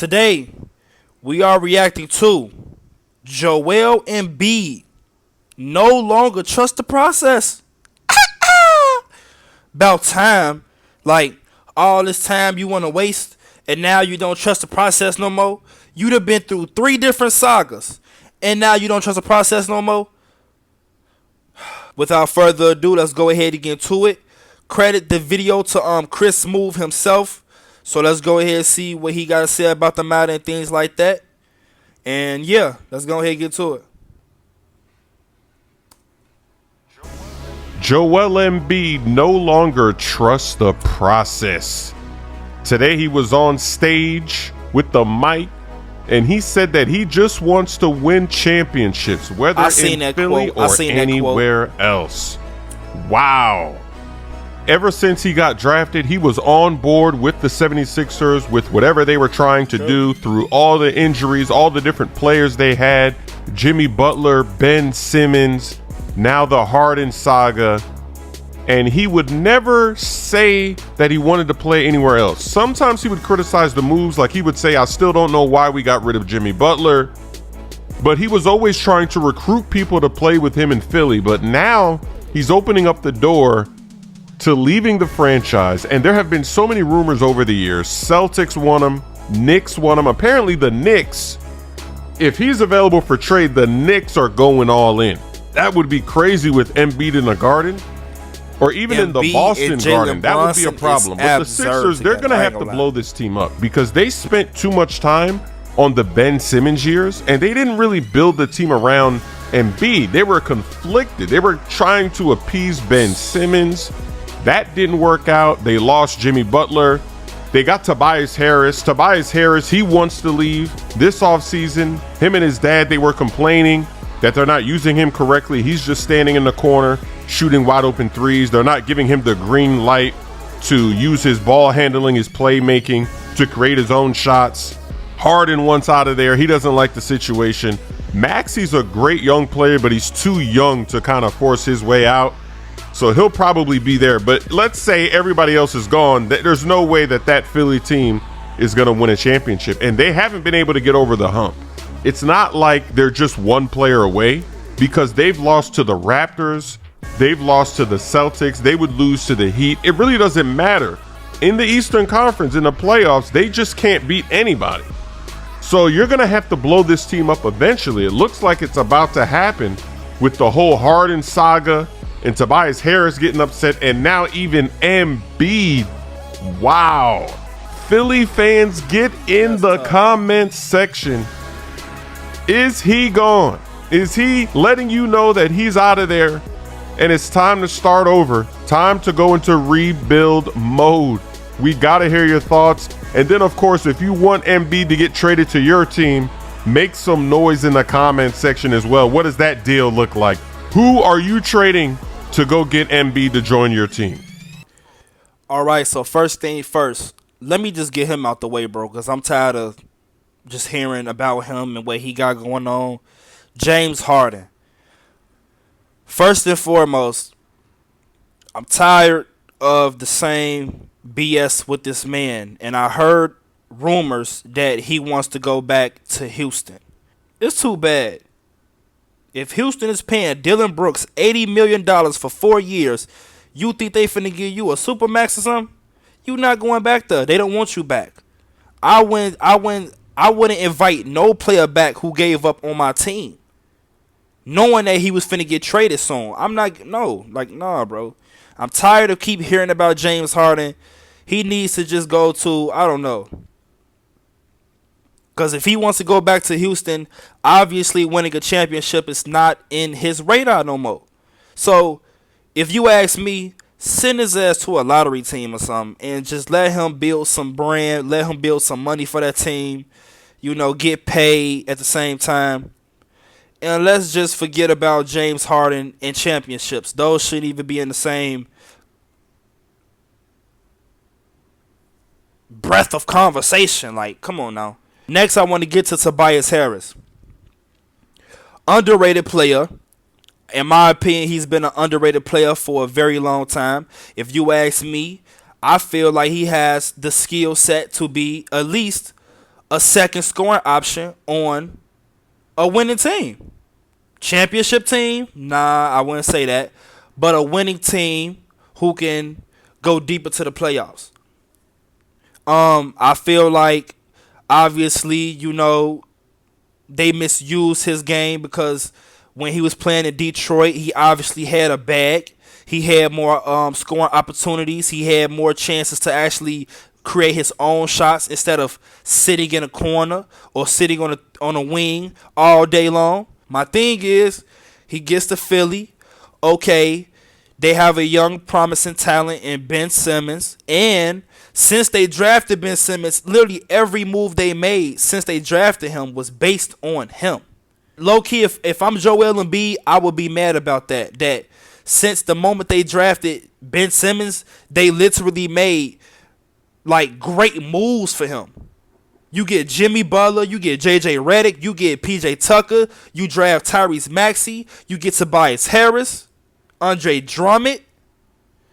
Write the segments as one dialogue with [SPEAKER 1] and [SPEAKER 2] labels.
[SPEAKER 1] Today, we are reacting to Joel Embiid no longer trust the process. About time. Like, all this time you want to waste, and now you don't trust the process no more. You'd have been through 3 different sagas, and now you don't trust the process no more. Without further ado, let's go ahead and get into it. Credit the video to Chris Smooth himself. So let's go ahead and see what he got to say about the matter and things like that. And yeah, let's go ahead and get to it.
[SPEAKER 2] Joel Embiid no longer trusts the process. Today he was on stage with the mic and he said that he just wants to win championships, whether in Philly or anywhere else. Wow. Ever since he got drafted, he was on board with the 76ers with whatever they were trying to do through all the injuries, all the different players they had. Jimmy Butler, Ben Simmons, now the Harden saga. And he would never say that he wanted to play anywhere else. Sometimes he would criticize the moves, like he would say, I still don't know why we got rid of Jimmy Butler. But he was always trying to recruit people to play with him in Philly. But now he's opening up the door to leaving the franchise. And there have been so many rumors over the years. Celtics want him, Knicks want him. Apparently the Knicks, if he's available for trade, the Knicks are going all in. That would be crazy with Embiid in the Garden. Or even in the Boston Garden, that would be a problem. But the Sixers, they're going to have to blow this team up because they spent too much time on the Ben Simmons years, and they didn't really build the team around Embiid. They were conflicted. They were trying to appease Ben Simmons. That didn't work out. They lost Jimmy Butler. They got Tobias Harris. Tobias Harris, he wants to leave this offseason. Him and his dad, they were complaining that they're not using him correctly. He's just standing in the corner, shooting wide open threes. They're not giving him the green light to use his ball handling, his playmaking, to create his own shots. Harden wants out of there. He doesn't like the situation. Maxi's a great young player, but he's too young to kind of force his way out. So he'll probably be there. But let's say everybody else is gone. There's no way that Philly team is going to win a championship. And they haven't been able to get over the hump. It's not like they're just one player away because they've lost to the Raptors. They've lost to the Celtics. They would lose to the Heat. It really doesn't matter. In the Eastern Conference, in the playoffs, they just can't beat anybody. So you're going to have to blow this team up eventually. It looks like it's about to happen with the whole Harden saga and Tobias Harris getting upset, and now even Embiid. Wow. Philly fans, get in the comments section. Is he gone? Is he letting you know that he's out of there and it's time to start over? Time to go into rebuild mode. We got to hear your thoughts. And then, of course, if you want Embiid to get traded to your team, make some noise in the comment section as well. What does that deal look like? Who are you trading to go get Embiid to join your team?
[SPEAKER 1] All right, so first thing first, let me just get him out the way, bro, because I'm tired of just hearing about him and what he got going on. James Harden. First and foremost, I'm tired of the same BS with this man. And I heard rumors that he wants to go back to Houston. It's too bad. If Houston is paying Dylan Brooks $80 million for 4 years, you think they finna give you a supermax or something? You not going back there. They don't want you back. I wouldn't invite no player back who gave up on my team, knowing that he was finna get traded soon. Nah, bro. I'm tired of keep hearing about James Harden. He needs to just go to, I don't know. Because if he wants to go back to Houston, obviously winning a championship is not in his radar no more. So, if you ask me, send his ass to a lottery team or something and just let him build some brand, let him build some money for that team, get paid at the same time. And let's just forget about James Harden and championships. Those shouldn't even be in the same breath of conversation. Like, come on now. Next, I want to get to Tobias Harris. Underrated player. In my opinion, he's been an underrated player for a very long time. If you ask me, I feel like he has the skill set to be at least a second scoring option on a winning team. Championship team? Nah, I wouldn't say that. But a winning team who can go deeper to the playoffs. I feel like obviously, they misused his game because when he was playing in Detroit, he obviously had a bag. He had more scoring opportunities. He had more chances to actually create his own shots instead of sitting in a corner or sitting on a wing all day long. My thing is, he gets to Philly. Okay, they have a young, promising talent in Ben Simmons. And since they drafted Ben Simmons, literally every move they made since they drafted him was based on him. Low key, if I'm Joel Embiid, I would be mad about that. That since the moment they drafted Ben Simmons, they literally made like great moves for him. You get Jimmy Butler, you get JJ Redick, you get PJ Tucker, you draft Tyrese Maxey, you get Tobias Harris, Andre Drummond,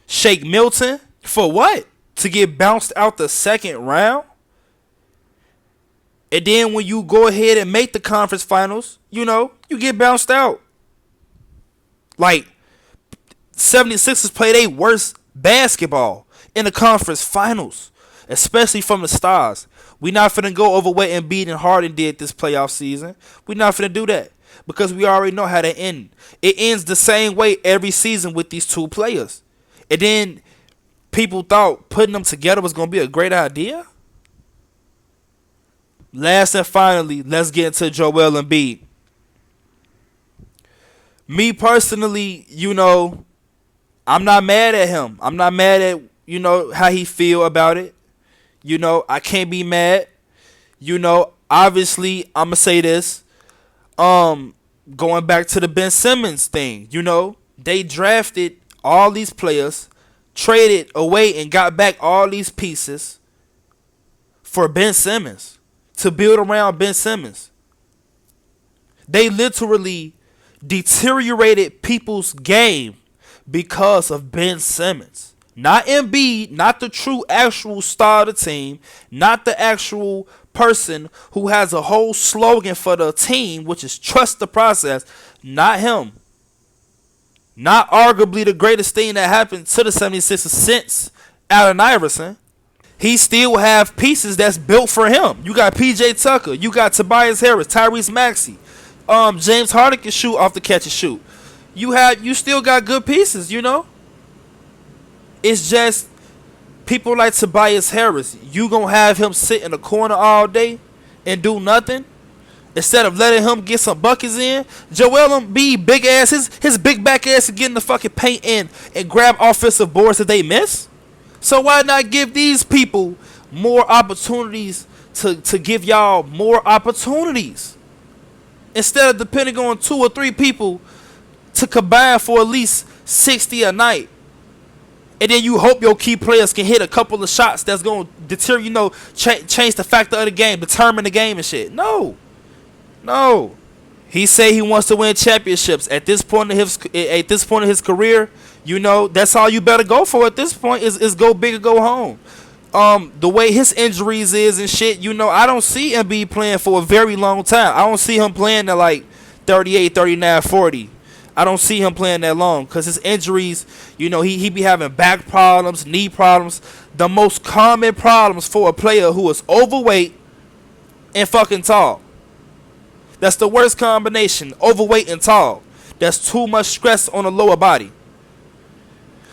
[SPEAKER 1] Shake Milton. For what? To get bounced out the second round? And then when you go ahead and make the conference finals, you get bounced out. Like, 76ers play their worst basketball in the conference finals, especially from the stars. We not finna go over what Embiid and Harden did this playoff season. We not finna do that because we already know how to end. It ends the same way every season with these two players. And then people thought putting them together was going to be a great idea. Last and finally, let's get into Joel Embiid. Me personally, I'm not mad at him. I'm not mad at, how he feel about it. I can't be mad. Obviously, I'm going to say this. Going back to the Ben Simmons thing, they drafted all these players, traded away and got back all these pieces for Ben Simmons, to build around Ben Simmons. They literally deteriorated people's game because of Ben Simmons. Not Embiid, not the true actual star of the team, not the actual person who has a whole slogan for the team, which is trust the process. Not him. Not arguably the greatest thing that happened to the 76ers since Allen Iverson. He still have pieces that's built for him. You got PJ Tucker. You got Tobias Harris, Tyrese Maxey. James Harden can shoot off the catch and shoot. You still got good pieces, It's just people like Tobias Harris. You gonna have him sit in the corner all day and do nothing instead of letting him get some buckets in. Joel Embiid, big ass, his big back ass to get in the fucking paint and grab offensive boards that they miss. So why not give these people more opportunities to give y'all more opportunities instead of depending on 2 or 3 people to combine for at least 60 a night? And then you hope your key players can hit a couple of shots that's going to deter, change the factor of the game, determine the game and shit. No. He say he wants to win championships. At this point in his career, that's all you better go for at this point is go big or go home. The way his injuries is and shit, I don't see Embiid playing for a very long time. I don't see him playing at like 38, 39, 40. I don't see him playing that long because his injuries, he be having back problems, knee problems. The most common problems for a player who is overweight and fucking tall. That's the worst combination, overweight and tall. That's too much stress on the lower body.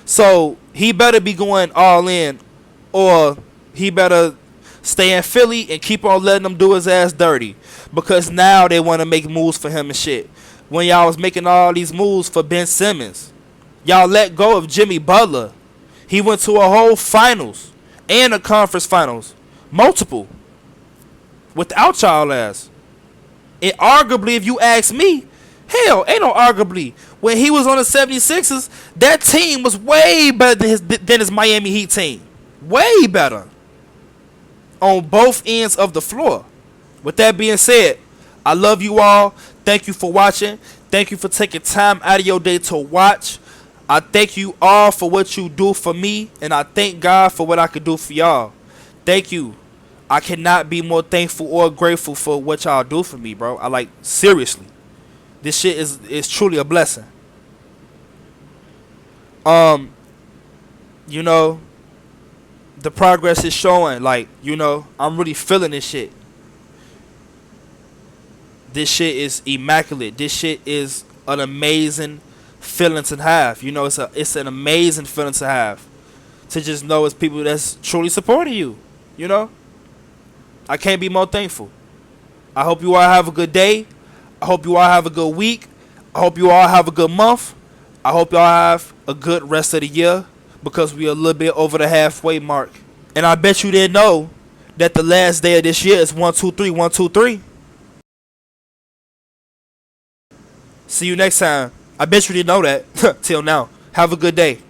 [SPEAKER 1] So he better be going all in, or he better stay in Philly and keep on letting them do his ass dirty. Because now they want to make moves for him and shit. When y'all was making all these moves for Ben Simmons, y'all let go of Jimmy Butler. He went to a whole finals and a conference finals. Multiple. Without y'all ass. And arguably, if you ask me, hell, ain't no arguably. When he was on the 76ers, that team was way better than his Miami Heat team. Way better. On both ends of the floor. With that being said, I love you all. Thank you for watching. Thank you for taking time out of your day to watch. I thank you all for what you do for me, and I thank God for what I could do for y'all. Thank you. I cannot be more thankful or grateful for what y'all do for me, bro. I like seriously. This shit is truly a blessing. Um, you know, the progress is showing. Like, I'm really feeling this shit. This shit is immaculate. This shit is an amazing feeling to have. It's an amazing feeling to have. To just know it's people that's truly supporting you. You know? I can't be more thankful. I hope you all have a good day. I hope you all have a good week. I hope you all have a good month. I hope y'all have a good rest of the year, because we are a little bit over the halfway mark. And I bet you didn't know that the last day of this year is 123 123. See you next time. I bet you didn't know that. Till now. Have a good day.